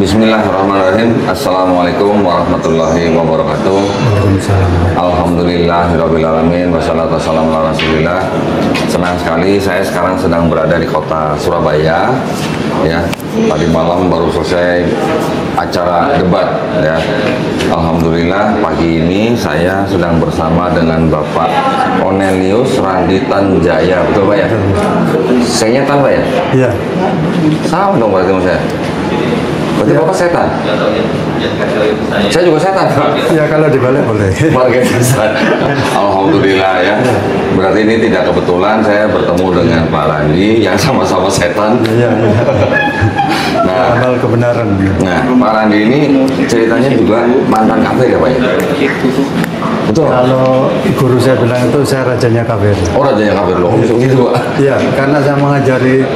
Bismillahirrahmanirrahim. Assalamualaikum warahmatullahi wabarakatuh. Alhamdulillahirrahmanirrahim. Wassalatu wassalamu ala rasulillah. Senang sekali saya sekarang sedang berada di kota Surabaya. Ya, tadi malam baru selesai acara debat. Ya, alhamdulillah pagi ini saya sedang bersama dengan Bapak Onelius Randitan Jaya. Betul Pak ya? Saya tahu Pak ya? Iya. Sama dong berarti sama saya. Berarti Bapak setan? Saya juga setan Pak. Ya kalau dibalik boleh. Balik setan. Alhamdulillah ya. Berarti ini tidak kebetulan saya bertemu dengan Pak Randi yang sama-sama setan. Iya. Nah, amal kebenaran. Nah, Pak Randi ini ceritanya juga mantan kafir ya Pak ya? Betul. Kalau guru saya bilang itu saya rajanya kafir. Oh, rajanya kafir loh. Gitu Pak. Iya, karena saya mengajari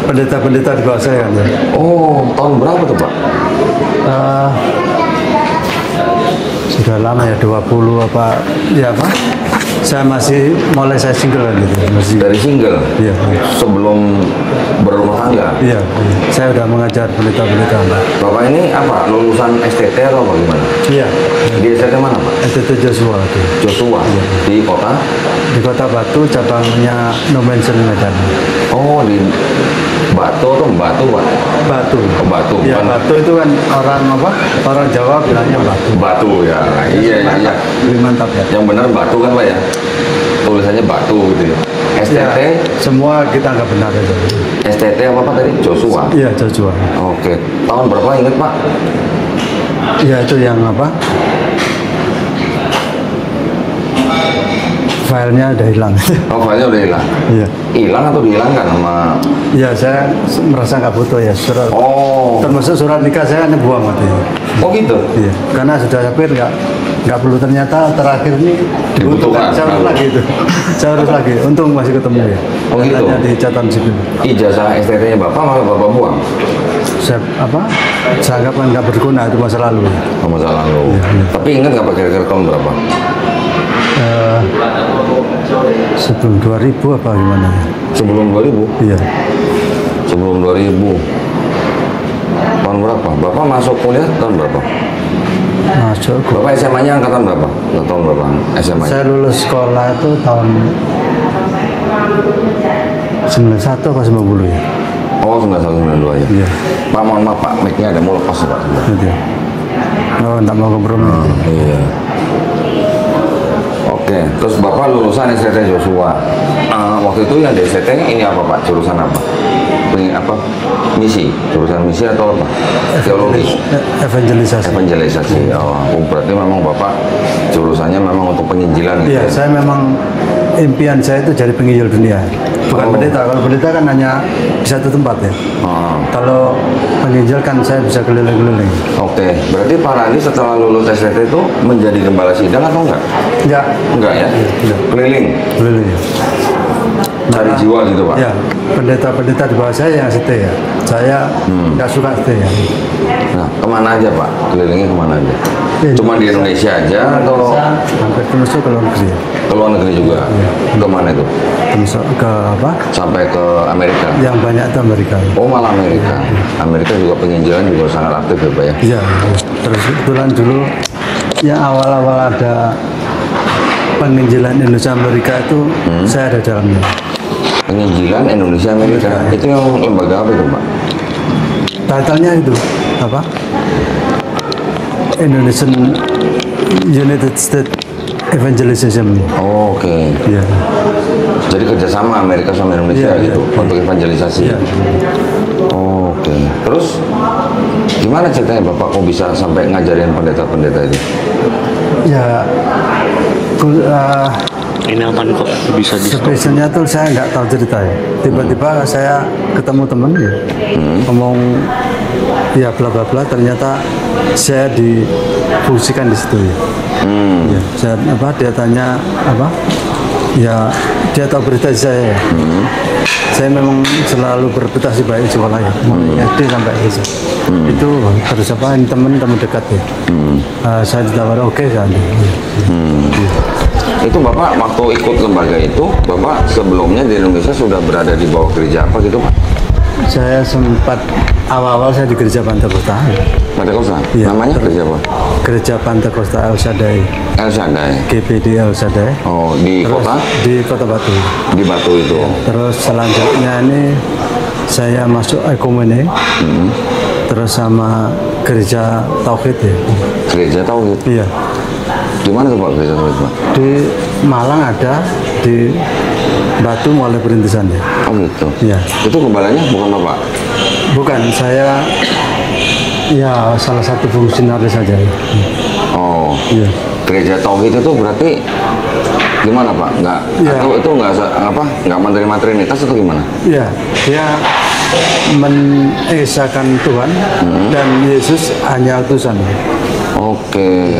pendeta-pendeta di bawah saya. Oh, tahun berapa tuh Pak? Sudah lama ya, 20 apa? Ya Pak. Saya masih mulai saya single gitu. Masih. Dari single? Iya. Sebelum berumah tangga? Iya. Saya udah mengajar pendeta-pendeta. Bapak ini apa? Lulusan STT atau bagaimana? Iya. Di STT mana Pak? STT Joshua itu. Joshua? Iya. Di kota? Di kota Batu, cabangnya No Mention Medan. Oh, di Batu atau Batu Pak? Batu. Oh, Batu. Ya, Bukan? Batu itu kan orang apa? Orang Jawa bilangnya Batu. Batu ya. Iya, iya. Lebih mantap ya. Yang benar Batu kan Pak ya? Tulisannya Batu gitu ya. STT? Ya, semua kita nggak benar itu. STT apa Pak tadi? Joshua? Iya, Joshua. Oke. Tahun berapa ingat Pak? Iya, itu yang apa? Filenya udah hilang. Oh, filenya udah hilang? Iya. Hilang atau dihilangkan sama? Iya, saya merasa nggak butuh ya surat. Oh. Termasuk surat nikah saya buang waktu itu. Oh gitu? Iya. Karena sudah hampir nggak perlu, ternyata terakhir ini Dibutuhkan. Saya harus lagi itu. Saya harus lagi. Untung masih ketemu ya. Oh gitu? Katanya di catatan sipil. Ijazah STT-nya Bapak malah Bapak buang? Saya apa? Saya anggap kan nggak berguna, itu masa lalu. Oh, masa lalu. Tapi ingat nggak Pak kira-kira tahun berapa? Sebelum 2000 apa gimana ya? Sebelum 2000? Iya. Sebelum 2000. Tahun berapa? Bapak masuk kuliah tahun berapa? Masuk. Bapak SMA-nya angkatan berapa? Tahun berapa SMA? Saya lulus sekolah itu tahun 91 atau 90 ya? Oh, 9192 ya? Iya. Pak, mohon maaf Pak, mic-nya ada mau lepas Pak. Gitu. Oh, enggak mau kompromi. Iya. Oke, terus Bapak lulusan STT Joshua. Waktu itu yang di STT ini apa Pak? Jurusan apa? Apa? Misi? Jurusan misi atau apa? Teologi? Evangelisasi. Evangelisasi. Oh, berarti memang Bapak jurusannya memang untuk penginjilan gitu. Iya, Ya? saya memang impian saya itu jadi penginjil dunia. Bukan pendeta. Kalau pendeta kan hanya di satu tempat ya. Kalau penginjil kan saya bisa keliling-keliling. Oke, berarti Pak Randi setelah lulus STT itu menjadi gembala sidang atau enggak? Ya. Enggak ya? Enggak. Keliling? Keliling ya. Cari jiwa gitu Pak? Ya, pendeta-pendeta di bawah saya yang stay ya. Saya nggak suka stay ya. Nah, kemana aja Pak? Kelilingnya kemana aja? Cuma di Indonesia aja atau Hampir termasuk ke luar negeri ya. ke luar negeri juga? Kemana itu? Termasuk ke apa? Sampai ke Amerika? Yang banyak itu Amerika. Oh, malah Amerika. Amerika juga penginjilan juga sangat aktif ya Pak ya? Iya. Terus kebetulan dulu ya awal-awal ada penginjilan Indonesia Amerika itu saya ada dalamnya. Penginjilan Indonesia Amerika? Itu yang lembaga apa itu Pak? Title-nya itu apa? Indonesian United States Evangelization. Oh, oke. Iya. Jadi kerjasama Amerika sama Indonesia Iya, gitu iya. untuk evangelisasi. Iya. Oh, oke. Terus gimana ceritanya Bapak kok bisa sampai ngajarin pendeta-pendeta itu? Ya, Ini apa nih kok bisa di stop? spesialnya tuh saya nggak tahu cerita ya. Tiba-tiba saya ketemu temen ya, ngomong ya bla bla bla. Ternyata saya difungsikan di situ ya. Ya, saya apa? Dia tanya apa? Ya, dia tahu berita saya. Ya. Saya memang selalu berputasi baik di sekolah ya, mulai SD sampai SMA. Itu terus apa? Ini teman-teman dekat ya. Saya ditawar oke kan. Itu Bapak waktu ikut lembaga itu, Bapak sebelumnya di Indonesia sudah berada di bawah gereja apa gitu Pak? Saya sempat awal-awal saya di gereja Pantekosta. Pantekosta? Iya. Namanya gereja apa? Gereja Pantekosta El Shaddai, El Shaddai. GPD El Shaddai. Oh, di Terus kota? di Kota Batu. Di Batu itu. Terus selanjutnya ini saya masuk Ekumene. Terus sama gereja Tauhid ya. Gereja Tauhid. Iya. Di mana tuh Pak gereja Tauhid, Pak? Di Malang ada, di Batu mulai perintisannya. Oh gitu. Iya. Itu gembalanya bukan Bapak? Bukan, saya ya salah satu fungsionaris saja. Ya. Oh. Iya. Gereja Tauhid itu berarti gimana Pak? Nggak, Iya. atau itu nggak menerima trinitas atau gimana? Iya, dia mengesahkan Tuhan dan Yesus hanya utusan. Oke.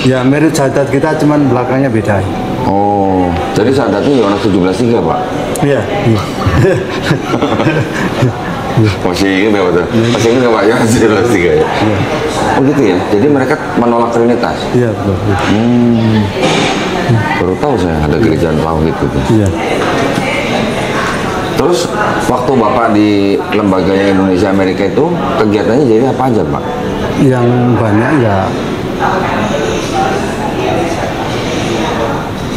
Ya mirip syahadat kita, cuman belakangnya beda. Oh, jadi syahadatnya Yohanes 17:3 Pak? Iya. Iya. Masih ingat nggak Pak? Masih ingat nggak Pak Yohanes 17:3 ya? Oh gitu ya. Jadi mereka menolak trinitas. Iya, betul. Baru tahu saya ada gereja Tauhid gitu. Iya. Terus waktu Bapak di lembaganya Indonesia Amerika itu kegiatannya jadi apa aja Pak? Yang banyak ya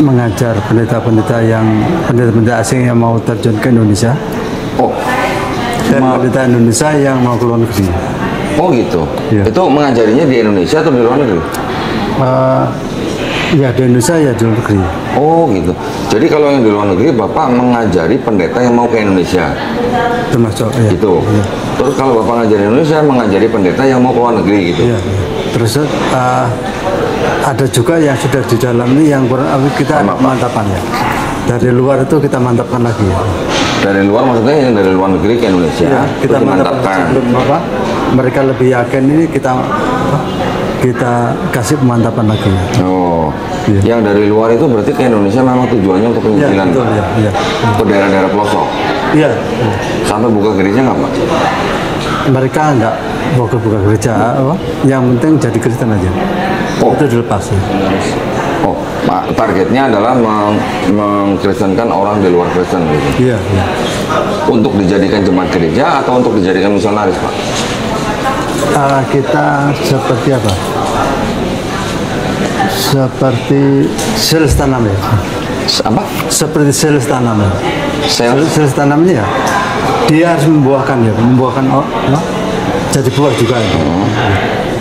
mengajar pendeta-pendeta asing yang mau terjun ke Indonesia Oh, dan pendeta Indonesia yang mau ke luar negeri. oh gitu. Iya. Itu mengajarinya di Indonesia atau di luar negeri? Ya di Indonesia ya di luar negeri. Oh gitu. Jadi kalau yang di luar negeri Bapak mengajari pendeta yang mau ke Indonesia, Termasuk ya. gitu. Iya. Terus kalau Bapak ngajari Indonesia mengajari pendeta yang mau ke luar negeri gitu. Iya. Terus ada juga yang sudah di dalam ini yang kurang kita Sama, Pak. mantapan ya. Dari luar itu kita mantapkan lagi ya. Dari luar maksudnya yang dari luar negeri ke Indonesia, Iya, kita terus mantapkan sebelum apa? Mereka lebih yakin ini kita kasih pemantapan lagi. Oh, Iya. yang dari luar itu berarti ke Indonesia memang tujuannya untuk Iya, penginjilan, betul Pak? ya. Iya. Ke daerah-daerah pelosok. Iya. Sampai buka gereja nggak Pak? Mereka enggak buka gereja, apa? Yang penting jadi Kristen aja. Oh. Itu dilepas ya. Oh, Pak, targetnya adalah mengkristenkan orang di luar Kristen gitu. Iya, iya. Untuk dijadikan jemaat gereja atau untuk dijadikan misionaris, Pak? Kita seperti apa? Seperti sales tanam ya. Apa? Seperti sales tanam ya. Sales? Sales tanam ini ya. Dia harus membuahkan ya, membuahkan jadi buah juga. Ya.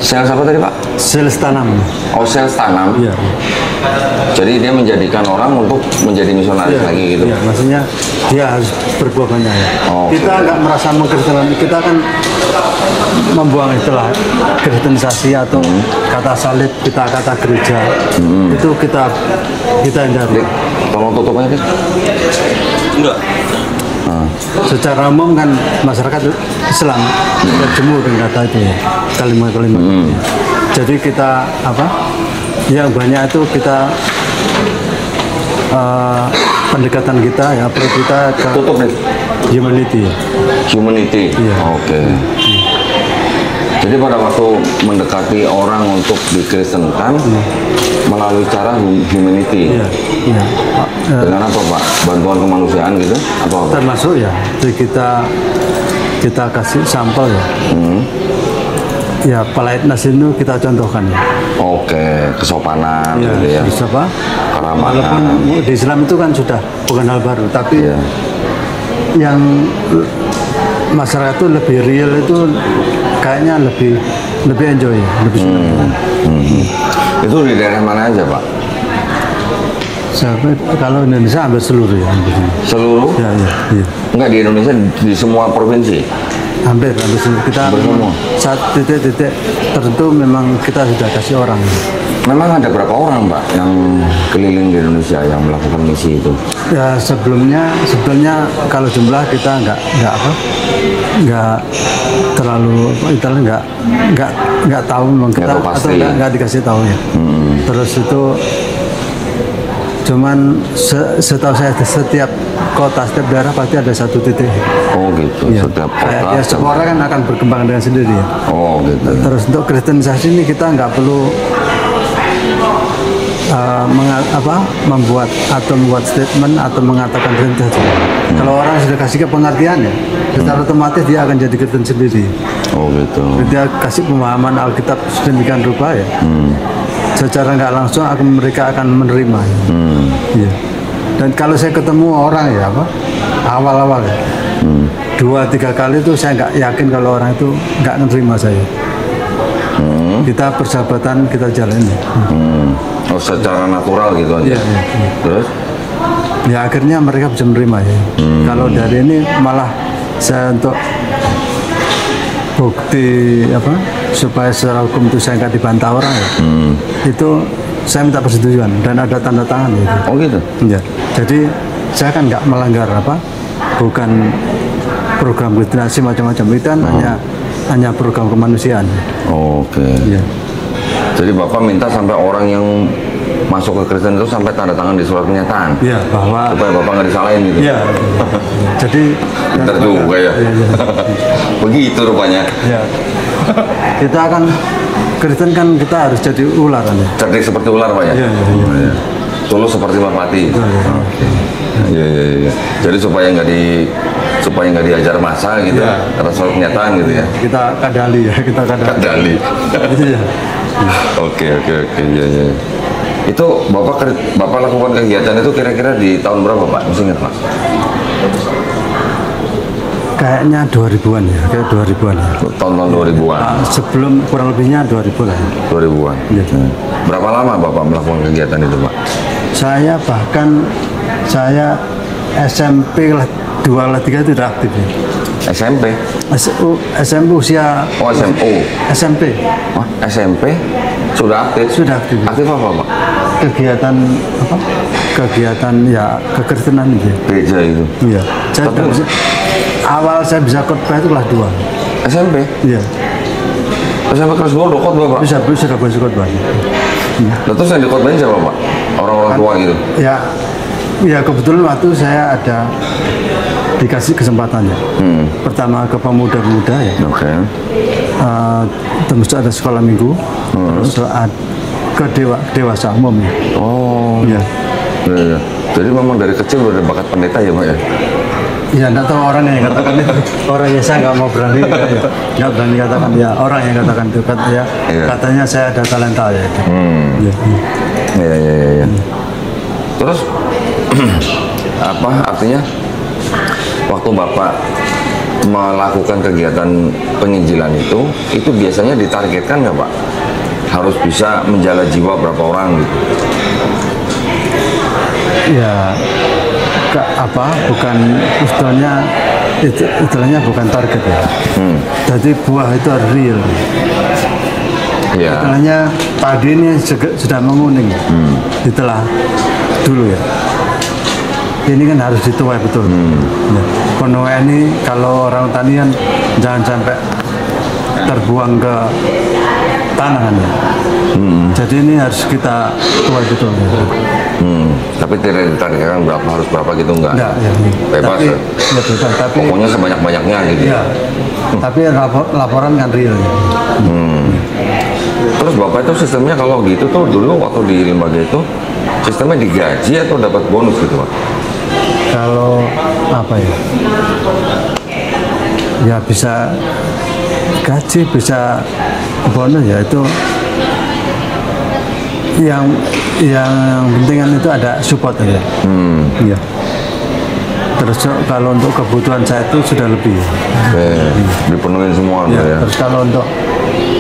Sales apa tadi, Pak? Sales tanam. Oh, sales tanam. Iya. Jadi dia menjadikan orang untuk menjadi misionaris Iya, lagi gitu. iya, maksudnya dia harus berbuah banyak ya. Oh, Kita oke. nggak merasa mengkristenkan, kita kan membuang istilah kristenisasi atau kata salib, kita kata gereja. Itu kita hindari. Dik, tolong tutup aja, Dik. Enggak. Secara umum kan masyarakat Islam berjemur dengan kata itu ya, kalimat-kalimat. Jadi kita apa? Yang banyak itu kita pendekatan kita ya, approach kita ke Tutup nih. humanity. Humanity. Iya. Oke. Jadi pada waktu mendekati orang untuk dikristenkan melalui cara humanity. Iya, iya. Dengan apa Pak? Bantuan kemanusiaan gitu? Atau apa? Termasuk ya, jadi kita kasih sampel ya. Ya, politeness itu kita contohkan ya. Oke, kesopanan Ya, gitu ya. bisa apa? Keramahan. Walaupun di Islam itu kan sudah bukan hal baru, tapi Iya. yang masyarakat itu lebih real itu kayaknya lebih enjoy, lebih suka. Itu di daerah mana aja Pak? Sampai kalau Indonesia hampir seluruh ya, hampir seluruh. Seluruh? Ya, ya. Enggak, di Indonesia di semua provinsi? Hampir seluruh. Kita Hampir semua. saat titik-titik tertentu memang kita sudah kasih orang. Memang ada berapa orang Pak yang keliling di Indonesia yang melakukan misi itu? Ya sebelumnya kalau jumlah kita nggak terlalu nggak tahu memang kita Nggak tahu atau pasti. nggak dikasih tahu ya. Terus itu cuman setahu saya setiap kota, setiap daerah pasti ada satu titik. Oh gitu, Ya. setiap Kayak kota. ya, semua orang kan akan berkembang dengan sendiri ya. Oh gitu. Terus untuk kristenisasi ini kita nggak perlu membuat statement atau mengatakan kristenisasi. Kalau orang sudah kasih ke pengertian ya, secara otomatis dia akan jadi Kristen sendiri. Oh gitu. Dia kasih pemahaman Alkitab sedemikian rupa ya. Secara nggak langsung mereka akan menerima. Iya. Dan kalau saya ketemu orang ya apa awal-awal ya, 2-3 kali itu saya nggak yakin kalau orang itu nggak menerima saya. Kita persahabatan kita jalani. Oh secara natural gitu aja. Iya, iya, iya. Terus? Ya akhirnya mereka bisa menerima ya. Kalau dari ini malah saya untuk bukti apa supaya secara hukum itu saya nggak dibantah orang ya. Itu saya minta persetujuan dan ada tanda tangan gitu. Oh gitu. Ya. Jadi saya kan nggak melanggar apa, bukan program kristenasi macam-macam itu kan hanya program kemanusiaan. Oke. Ya. Jadi Bapak minta sampai orang yang masuk ke Kristen itu sampai tanda tangan di surat pernyataan. Ya bahwa. Supaya Bapak nggak disalahin gitu. Ya. Jadi. Pintar juga ya. Begitu rupanya. Ya. Kita akan Kristen kan kita harus jadi ular kan ya. Cerdik seperti ular Pak ya. Iya, iya, iya. Oh, iya. Tulus seperti merpati. Iya iya iya. Jadi supaya nggak diajar masa gitu, atas surat pernyataan gitu ya. Kita kadali ya, kita kadali. Kadali. Iya. Oke iya iya. Itu Bapak lakukan kegiatan itu kira-kira di tahun berapa Pak? Masih ingat Pak? Kayaknya 2000-an ya, kayak 2000-an ya. Tahun-tahun 2000-an. Sebelum kurang lebihnya 2000 lah. 2000-an. Iya. Berapa lama Bapak melakukan kegiatan itu Pak? Saya SMP lah 2 lah 3 itu sudah aktif ya. SMP? SMP usia. Oh SMU. SMP. Wah SMP sudah aktif? Sudah aktif. Aktif apa Pak? Kegiatan apa? Kegiatan ya kekristenan itu. Gereja itu. Iya. Awal saya bisa khotbah itu kelas 2. SMP? Iya. SMP kelas 2 udah khotbah Pak? Bisa khotbah. Nah, terus yang dikhotbahin siapa Pak? Orang-orang tua gitu? Ya kebetulan waktu saya ada dikasih kesempatan ya. Pertama ke pemuda-pemuda ya. Oke. Terus ada sekolah minggu. Terus ke dewasa umum ya. Oh. Iya. Iya. Jadi memang dari kecil udah ada bakat pendeta ya Pak ya? Ya enggak tahu orang yang katakan itu. Orang yang saya nggak mau berani ya. Nggak berani katakan ya. Orang yang katakan itu ya. Iya. Katanya saya ada talenta ya. Iya. Iya. Terus apa artinya waktu Bapak melakukan kegiatan penginjilan itu biasanya ditargetkan nggak Pak? Harus bisa menjala jiwa berapa orang gitu? Ya bukan istilahnya bukan target ya. Jadi buah itu real. Ya. Istilahnya padi ini sudah menguning. Ditelah dulu ya. Ini kan harus dituai betul. Ya. Penuai ini kalau orang tanian jangan sampai terbuang ke tanah kan ya. Jadi ini harus kita tuai betul. Ya. Tapi tidak ditargetkan harus berapa gitu enggak? Enggak, ya. Bebas tapi, ya? Ya bebas, tapi pokoknya sebanyak-banyaknya gitu ya. Tapi laporan kan real ya. Terus Bapak itu sistemnya kalau gitu tuh dulu waktu di lembaga itu sistemnya digaji atau dapat bonus gitu Pak? Kalau apa ya? Ya bisa gaji, bisa bonus ya itu. Yang penting kan itu ada support ya. Iya. Terus kalau untuk kebutuhan saya itu sudah lebih. Dipenuhin semua Ya. ya. Terus kalau untuk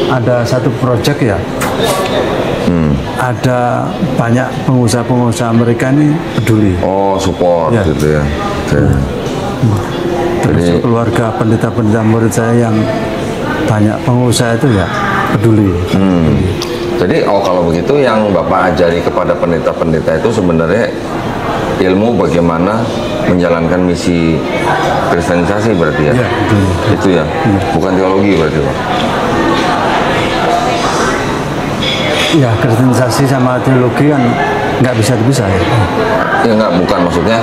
ada satu proyek ya, ada banyak pengusaha-pengusaha mereka ini peduli. Oh support Ya. gitu ya. Terus keluarga pendeta-pendeta murid saya yang banyak pengusaha itu ya peduli. Jadi kalau begitu yang Bapak ajari kepada pendeta-pendeta itu sebenarnya ilmu bagaimana menjalankan misi kristenisasi berarti ya? Ya, betul. Itu ya? Bukan teologi berarti Pak? Ya, kristenisasi sama teologi kan nggak bisa dipisah ya. Ya nggak, bukan maksudnya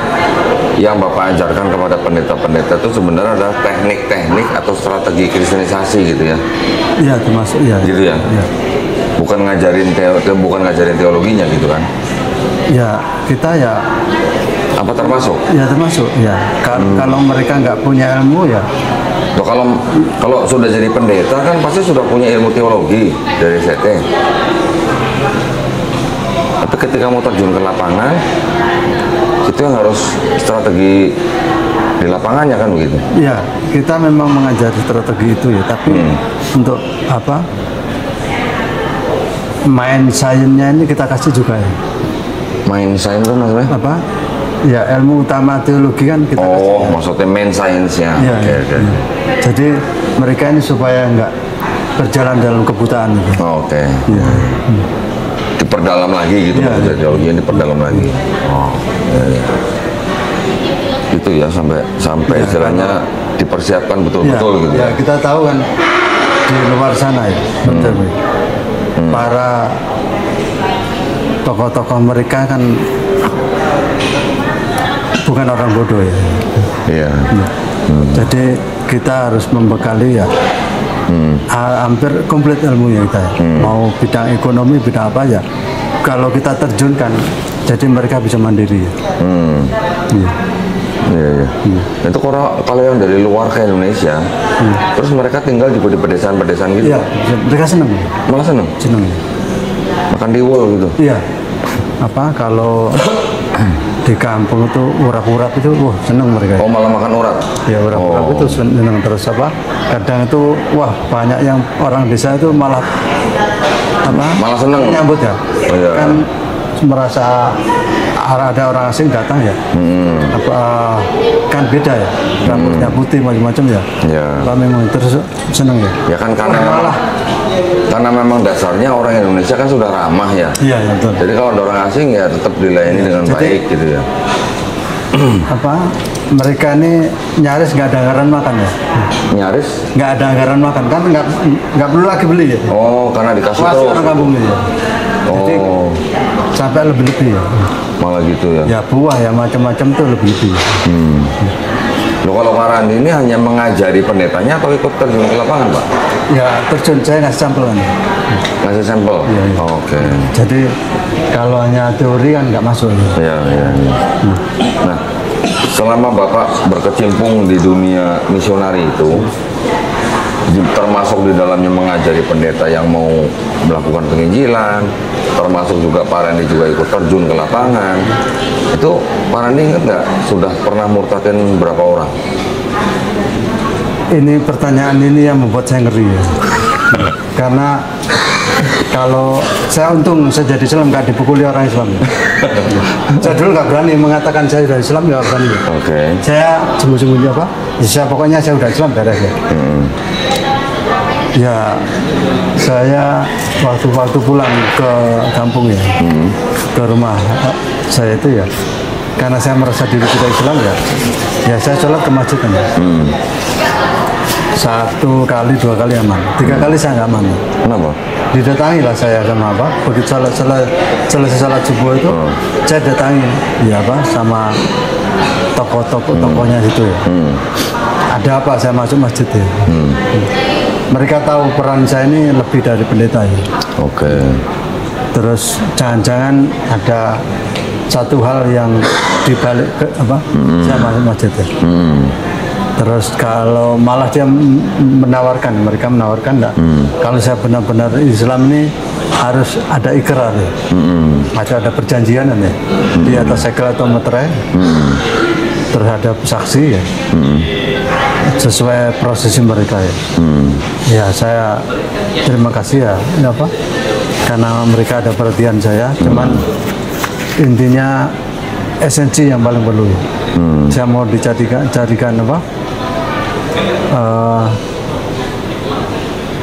yang Bapak ajarkan kepada pendeta-pendeta itu sebenarnya adalah teknik-teknik atau strategi kristenisasi gitu ya? Iya, termasuk ya. Gitu ya? Ya. Bukan ngajarin teologinya gitu kan? Ya, kita ya Apa termasuk? Ya termasuk ya. Kalau mereka nggak punya ilmu ya. Loh, kalau sudah jadi pendeta kan pasti sudah punya ilmu teologi dari ST. Tapi ketika mau terjun ke lapangan, itu yang harus strategi di lapangannya kan begitu? Ya, kita memang mengajari strategi itu ya, tapi untuk apa? Main sainsnya ini kita kasih juga ya. Main sains itu maksudnya? Apa? Ya ilmu utama teologi kan kita kasih. Oh, maksudnya main sainsnya. Ya, Oke, ya, oke. ya. Jadi mereka ini supaya nggak berjalan dalam kebutaan gitu. Oke. Ya. Diperdalam lagi gitu Iya, maksudnya iya. teologi yang diperdalam lagi. Oh, iya, iya. Itu ya sampai istilahnya dipersiapkan betul-betul gitu ya, ya. kita tahu kan di luar sana ya, para tokoh-tokoh mereka kan bukan orang bodoh ya. Iya. Jadi kita harus membekali ya hampir komplit ilmunya kita ya. Mau bidang ekonomi, bidang apa ya. Kalau kita terjunkan, jadi mereka bisa mandiri ya. Iya. Iya, iya. Itu kalau yang dari luar ke Indonesia, terus mereka tinggal di pedesaan-pedesaan gitu. Iya, mereka senang. Malah seneng. Senang ya. Makan tiwul gitu. Iya. Apa kalau di kampung itu urap-urap itu, wah senang mereka. Oh, malah makan urat. Ya urap-urap itu senang terus apa? Kadang itu wah banyak yang orang desa itu malah apa? Malah seneng. Nyambut ya. Oh, iya. Kan merasa ada orang asing datang ya. Apa kan beda ya. Rambutnya putih macam-macam ya. Iya. Apa memang terus senang ya. Ya kan karena memang dasarnya orang Indonesia kan sudah ramah ya. Iya ya betul. Jadi kalau ada orang asing ya tetap dilayani dengan Jadi- baik gitu ya. Apa mereka ini nyaris nggak ada anggaran makan ya. Nyaris. Nggak ada anggaran makan kan nggak perlu lagi beli ya. Oh, karena dikasih Puas terus. orang kampung ini ya. Jadi Oh, sampai lebih-lebih ya. malah gitu ya. Ya buah ya macam-macam tuh lebih-lebih. Loh, kalau Pak Randi ini hanya mengajari pendetanya atau ikut terjun ke lapangan, Pak? Ya terjun saya ngasih sampel kan. Ngasih sampel? Iya, iya. Oke. Jadi kalau hanya teori kan nggak masuk. Iya, iya, iya. Nah, selama Bapak berkecimpung di dunia misionari itu, termasuk di dalamnya mengajari pendeta yang mau melakukan penginjilan, termasuk juga Pak Randi juga ikut terjun ke lapangan. Itu Pak Randi ingat nggak sudah pernah murtadin berapa orang? Ini pertanyaan ini yang membuat saya ngeri ya. Karena kalau saya untung saya jadi Islam nggak dipukuli orang Islam. Saya dulu nggak berani mengatakan saya sudah Islam, nggak berani. Oke. Saya sembunyi-sembunyi apa? Ya, saya pokoknya saya udah Islam beres ya. Ya saya waktu pulang ke kampung ya, ke rumah saya itu ya, karena saya merasa diri tidak Islam ya saya sholat ke masjid kan ya. 1 kali 2 kali aman, 3 kali saya nggak aman. Kenapa? Didatangi lah saya sama apa? Begitu selesai salat subuh itu, saya datangi ya apa sama tokohnya itu ya. Ada apa saya masuk masjid ya? Mereka tahu peran saya ini lebih dari pendeta ya. Oke. Terus jangan-jangan ada satu hal yang dibalik ke apa? Saya masuk masjid ya. Terus kalau malah dia mereka menawarkan enggak. Kalau saya benar-benar Islam ini harus ada ikrar ya. Ada perjanjian ya. Di atas segel atau meterai terhadap saksi ya. Sesuai prosesi mereka ya. Ya saya terima kasih ya. Apa? Karena mereka ada perhatian saya. Cuman intinya esensi yang paling perlu ya. Saya mau carikan apa?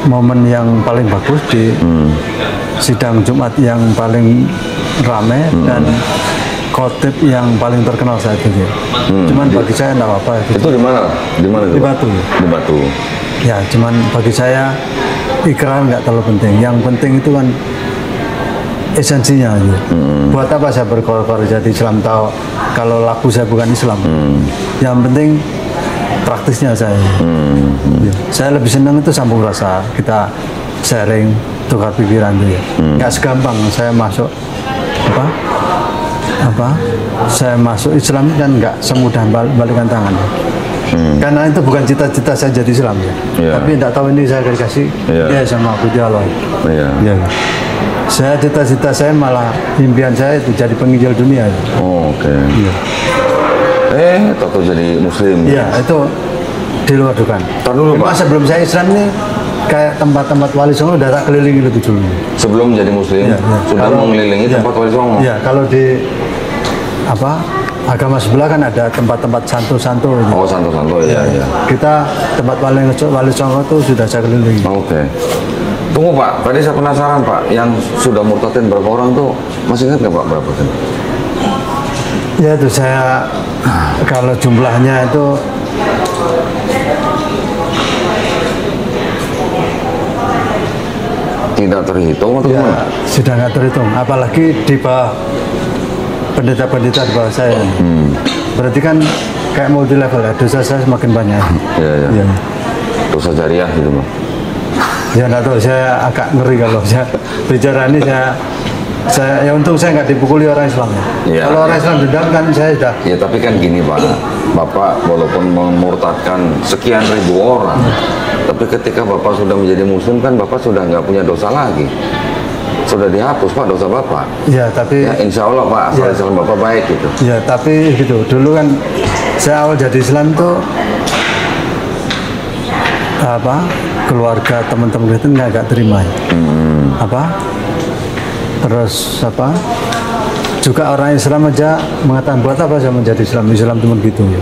Momen yang paling bagus di sidang Jumat yang paling ramai dan khotib yang paling terkenal saat itu. Cuman bagi saya enggak apa-apa Itu di mana? Di mana itu? Di Batu. Di Batu. Ya, cuman bagi saya ikrar nggak terlalu penting. Yang penting itu kan esensinya aja. Buat apa saya berkorban jadi Islam tahu kalau laku saya bukan Islam. Yang penting praktisnya saya. Ya. Saya lebih senang itu sambung rasa, kita sharing, tukar pikiran itu ya. Nggak segampang saya masuk apa saya masuk Islam kan nggak semudah balikan tangan. Karena itu bukan cita-cita saya jadi Islam ya. Tapi tidak tahu ini saya dikasih dia sama Gusti Allah. Ya. Saya cita-cita saya malah impian saya itu jadi penginjil dunia. Oke. Tahu jadi Muslim. Iya, itu di luar dugaan. Tahu dulu Pak. Sebelum saya Islam nih kayak tempat-tempat wali songo udah tak kelilingi itu dulu. Sebelum jadi Muslim sudah mengelilingi tempat wali songo. Iya, kalau di agama sebelah kan ada tempat-tempat santo-santo. Oh, santo-santo ya. Kita tempat wali songo itu sudah saya kelilingi. Oke. Tunggu Pak, tadi saya penasaran Pak, yang sudah murtadin berapa orang tuh, masih ingat nggak Pak berapa kan? Ya itu saya, kalau jumlahnya itu tidak terhitung atau gimana? Sudah nggak terhitung, apalagi di bawah pendeta-pendeta di bawah saya. Berarti kan kayak multi level ya, dosa saya semakin banyak. Iya. Dosa jariah gitu Pak. Ya nggak tahu, saya agak ngeri kalau saya bicara ini saya ya untung saya nggak dipukuli orang Islam ya. Kalau orang Islam dendam kan saya sudah. Ya tapi kan gini Pak, Bapak walaupun memurtadkan sekian ribu orang, tapi ketika Bapak sudah menjadi Muslim kan Bapak sudah nggak punya dosa lagi. Sudah dihapus Pak dosa Bapak. Ya tapi. Ya, insya Allah Pak, asal Islam Bapak baik gitu. Ya tapi gitu, dulu kan saya awal jadi Islam tuh keluarga teman-teman itu nggak terima terus juga orang Islam aja mengatakan buat apa saya menjadi Islam cuma gitu ya.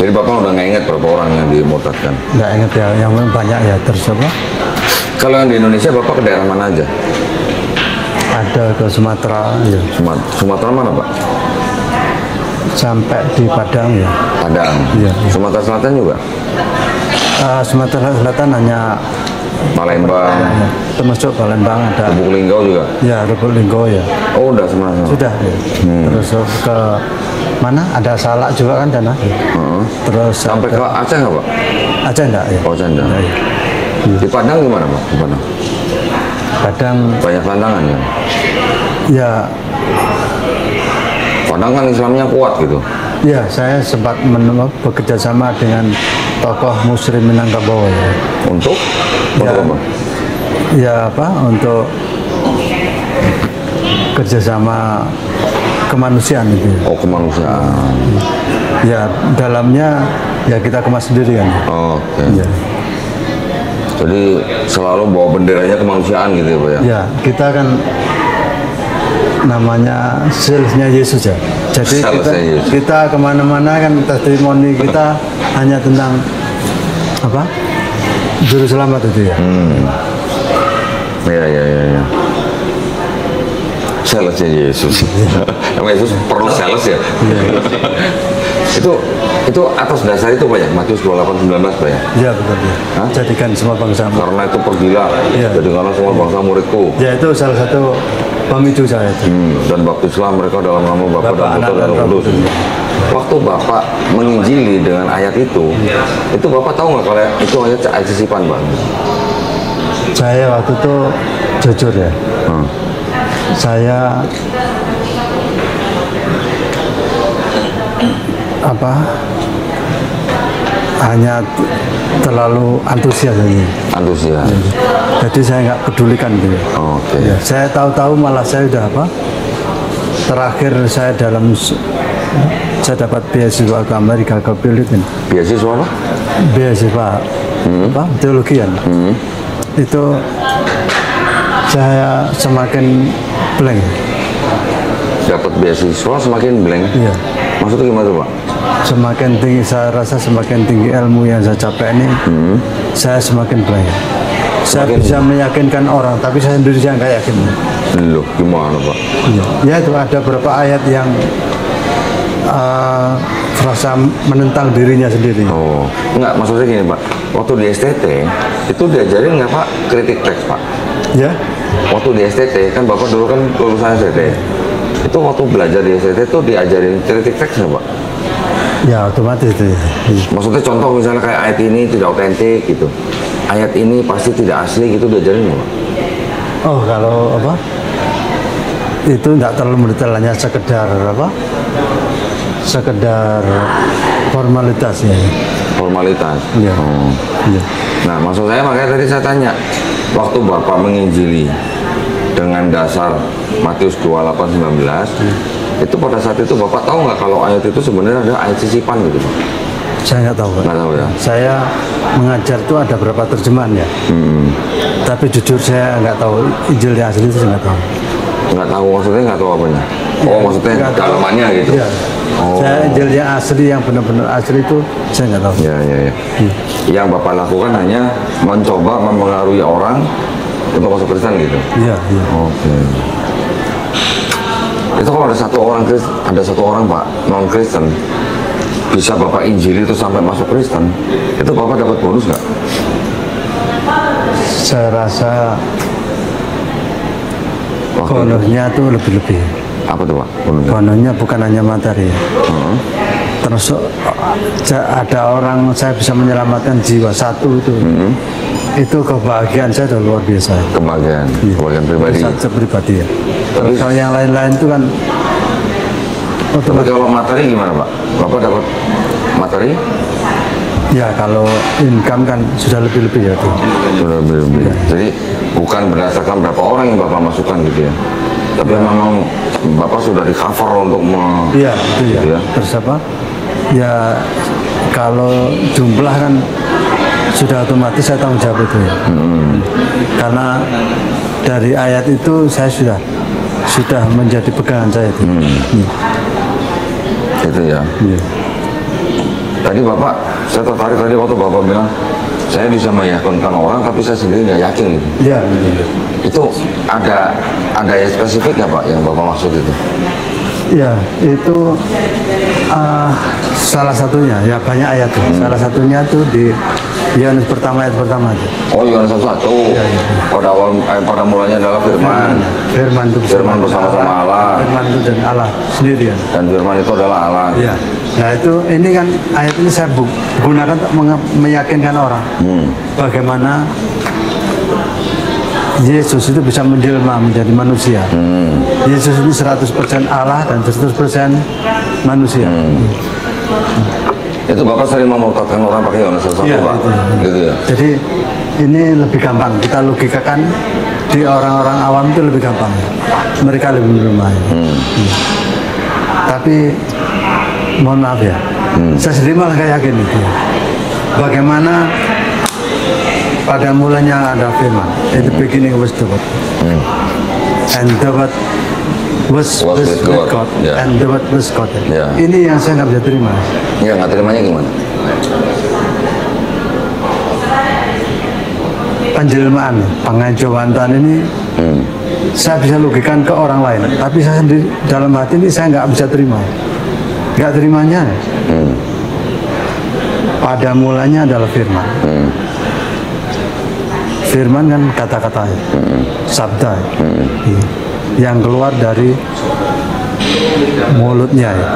Jadi Bapak udah nggak ingat berapa orang yang dimurtadkan? Nggak ingat ya, yang banyak ya. Terus kalau yang di Indonesia Bapak ke daerah mana aja? Ada ke Sumatera ya. Sumatera mana Pak? Sampai di Padang ya. Padang. Iya. Sumatera Selatan juga? Sumatera Selatan hanya Palembang. Ya, termasuk Palembang ada. Lubuk Linggau juga? Ya, Lubuk Linggau ya. Oh, udah semuanya. Sudah. Ya. Terus ke mana? Ada Salak juga kan sana. Terus sampai ke Aceh nggak Pak? Aceh enggak ya? Oh, Aceh enggak. Ya. Di Padang gimana Pak? Di Padang? Padang banyak tantangan ya? Ya. Padang kan Islamnya kuat gitu. Ya, saya sempat bekerja sama dengan tokoh Muslim Minangkabau ya. Untuk apa? Ya untuk kerjasama kemanusiaan itu. Oh, kemanusiaan. Ya, dalamnya ya kita kemas sendiri kan. Oke. Ya. Jadi selalu bawa benderanya kemanusiaan gitu ya Pak ya? Ya, kita kan namanya salesnya Yesus ya. Jadi kita kemana-mana kan testimoni kita hanya tentang juru selamat itu ya. Ya. Salesnya Yesus. Emang Yesus perlu sales ya? Itu atas dasar itu Pak ya, Matius 28:19 Pak ya? Ya betul ya. Jadikan semua bangsa. Karena itu pergilah, jadikanlah semua bangsa muridku. Ya itu salah satu pemicu saya itu. Dan baptislah mereka dalam nama Bapa dan Putra dan Roh Kudus. Waktu Bapak menginjili dengan ayat itu Bapak tahu nggak kalau itu ayat sisipan Pak? Saya waktu itu jujur ya. Saya hanya terlalu antusias ini. Antusias. Jadi saya nggak pedulikan gitu. Oke. Ya, saya tahu-tahu malah saya udah terakhir saya dapat beasiswa ke Amerika ke Filipina. Beasiswa apa? Beasiswa teologi kan. Itu saya semakin blank. Dapat beasiswa semakin blank? Iya. Maksudnya gimana tuh Pak? Semakin tinggi, saya rasa semakin tinggi ilmu yang saya capai ini, saya semakin blank. Saya bisa meyakinkan orang, tapi saya sendiri saya nggak yakin. Loh, gimana Pak? Ya itu ada beberapa ayat yang merasa menentang dirinya sendiri. Oh, enggak, maksudnya gini Pak, waktu di STT itu diajarin nggak Pak kritik teks Pak? Ya. Waktu di STT kan Bapak dulu kan lulusan STT, itu waktu belajar di STT itu diajarin kritik teks nggak Pak? Ya otomatis itu. Maksudnya contoh misalnya kayak ayat ini tidak otentik gitu, ayat ini pasti tidak asli gitu diajarin nggak Pak? Oh, kalau apa? Itu enggak terlalu mendetail, hanya sekedar apa? Sekedar formalitas ya. Formalitas. Iya. Oh. Iya. Nah, maksud saya makanya tadi saya tanya, waktu Bapak menginjili dengan dasar Matius 28:19, itu pada saat itu Bapak tahu nggak kalau ayat itu sebenarnya ada ayat sisipan gitu, Pak? Saya nggak tahu, Pak. Nggak tahu ya? Saya mengajar itu ada berapa terjemahan ya. Tapi jujur saya nggak tahu Injil yang asli itu saya nggak tahu. Nggak tahu, maksudnya nggak tahu apanya? Oh, maksudnya Nggak tahu. dalamannya gitu? Iya. Oh. Saya Injil yang asli, yang benar-benar asli itu saya nggak tahu. Ya, ya, ya. Yang Bapak lakukan hanya mencoba mempengaruhi orang untuk masuk Kristen gitu? Iya, iya. Oke. Itu kalau ada satu orang Pak non Kristen bisa Bapak injili itu sampai masuk Kristen, itu Bapak dapat bonus nggak? Saya rasa Waktu itu? bonusnya tuh lebih-lebih. Apa tuh Pak? Bonusnya? Bonusnya bukan hanya materi. Terus ada orang saya bisa menyelamatkan jiwa satu itu. Itu kebahagiaan saya udah luar biasa. Kebahagiaan pribadi. Saya pribadi ya. Tapi- Kalau yang lain-lain itu kan Tapi otomatis. kalau materi gimana Pak? Bapak dapat materi? Ya kalau income kan sudah lebih-lebih ya tuh. Sudah lebih. Jadi bukan berdasarkan berapa orang yang Bapak masukkan gitu ya. Tapi memang Bapak sudah di cover untuk Iya itu ya. Gitu ya. Terus apa? Ya kalau jumlah kan sudah otomatis saya tanggung jawab itu ya. Karena dari ayat itu saya sudah menjadi pegangan saya itu. Itu ya. Iya. Tadi Bapak, saya tertarik tadi waktu Bapak bilang saya bisa meyakinkan orang tapi saya sendiri nggak yakin gitu. Iya. Iya. Itu ada yang spesifik ya Pak yang Bapak maksud itu? Ya, itu salah satunya, ya banyak ayat tuh. Salah satunya tuh di Yohanes pertama ayat pertama aja. Oh, Yohanes 1. Pada mulanya adalah firman. Firman itu Firman bersama-sama Allah. Firman itu dan Allah sendirian. Dan firman itu adalah Allah. Ya. Nah itu ini kan ayat ini saya gunakan untuk meyakinkan orang bagaimana Yesus itu bisa menjelma menjadi manusia. Yesus ini 100% Allah dan 100% manusia. Itu Bapak sering memurtadkan orang pakai Yohanes 1 Iya, Pak? itu. Gitu ya? Jadi ini lebih gampang kita logikakan di orang-orang awam itu lebih gampang. Mereka lebih menerima. Tapi mohon maaf ya, saya sendiri malah kayak yakin itu. Bagaimana pada mulanya ada firman, at the beginning was the word, and the word was with God, Yeah. and the word was God. Yeah. Ini yang saya nggak bisa terima. Ya, nggak terimanya gimana? Penjelmaan, pengajawantan ini saya bisa logikan ke orang lain, tapi saya sendiri dalam hati ini saya nggak bisa terima. Nggak terimanya. Pada mulanya adalah firman. Firman kan kata-kata, sabda yang keluar dari mulutnya ya.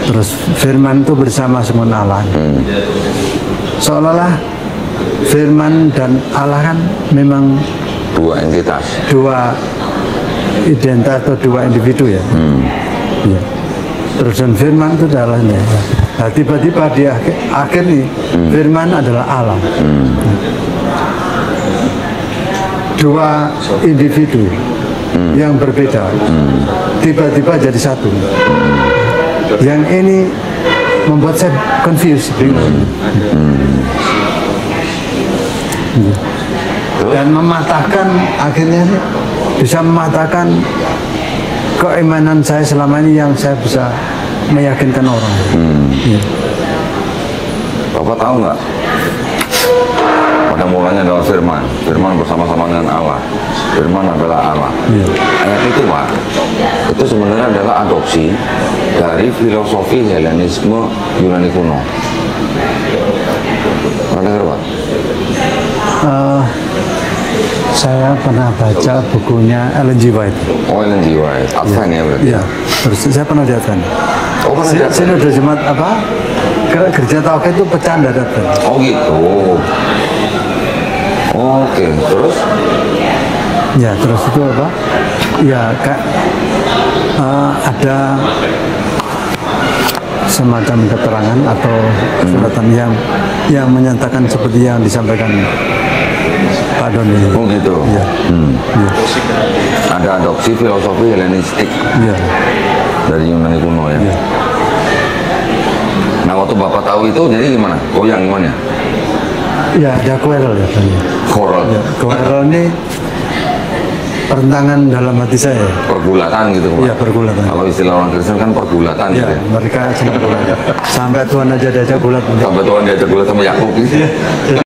Terus firman itu bersama dengan Allah. Seolah-olah firman dan Allah kan memang Dua entitas. dua identitas atau dua individu ya. Iya. Terus dan firman itu adalah nah, tiba-tiba di akhir nih firman adalah Allah. Dua individu yang berbeda tiba-tiba jadi satu. Yang ini membuat saya confused, bingung. Dan mematahkan akhirnya bisa mematahkan keimanan saya selama ini yang saya bisa meyakinkan orang. Ya. Bapak tahu nggak? Pada mulanya adalah firman. Firman bersama-sama dengan Allah. Firman adalah Allah. Ayat itu Pak, itu sebenarnya adalah adopsi dari filosofi Helenisme Yunani kuno. Pernah dengar Pak? Saya pernah baca bukunya Ellen G. White. Oh, Ellen G. White. Advent ya berarti? Iya. Terus saya pernah di Advent. Oh, pernah di Advent? Saya udah Jumat apa? Gereja Tauhid itu pecah dari Advent. Oh gitu. Oke, terus? Ya, terus itu apa? Ya, ada semacam keterangan atau suratan yang menyatakan seperti yang disampaikan Pak Doni. Oh gitu. Ya. Ya. Ada adopsi filosofi Helenistik Ya. dari Yunani kuno ya. Ya. Nah waktu Bapak tahu itu jadi gimana? Goyang gimana? Ya, ada kuerel ya. Korol, Ya, kuerel ini pertentangan dalam hati saya. pergulatan gitu Pak? Iya, pergulatan. Kalau istilah orang Kristen kan pergulatan Ya, gitu ya. mereka sedang gulat. Sampai Tuhan aja diajak gulat. Sampai Tuhan diajak gulat sama Yakub gitu.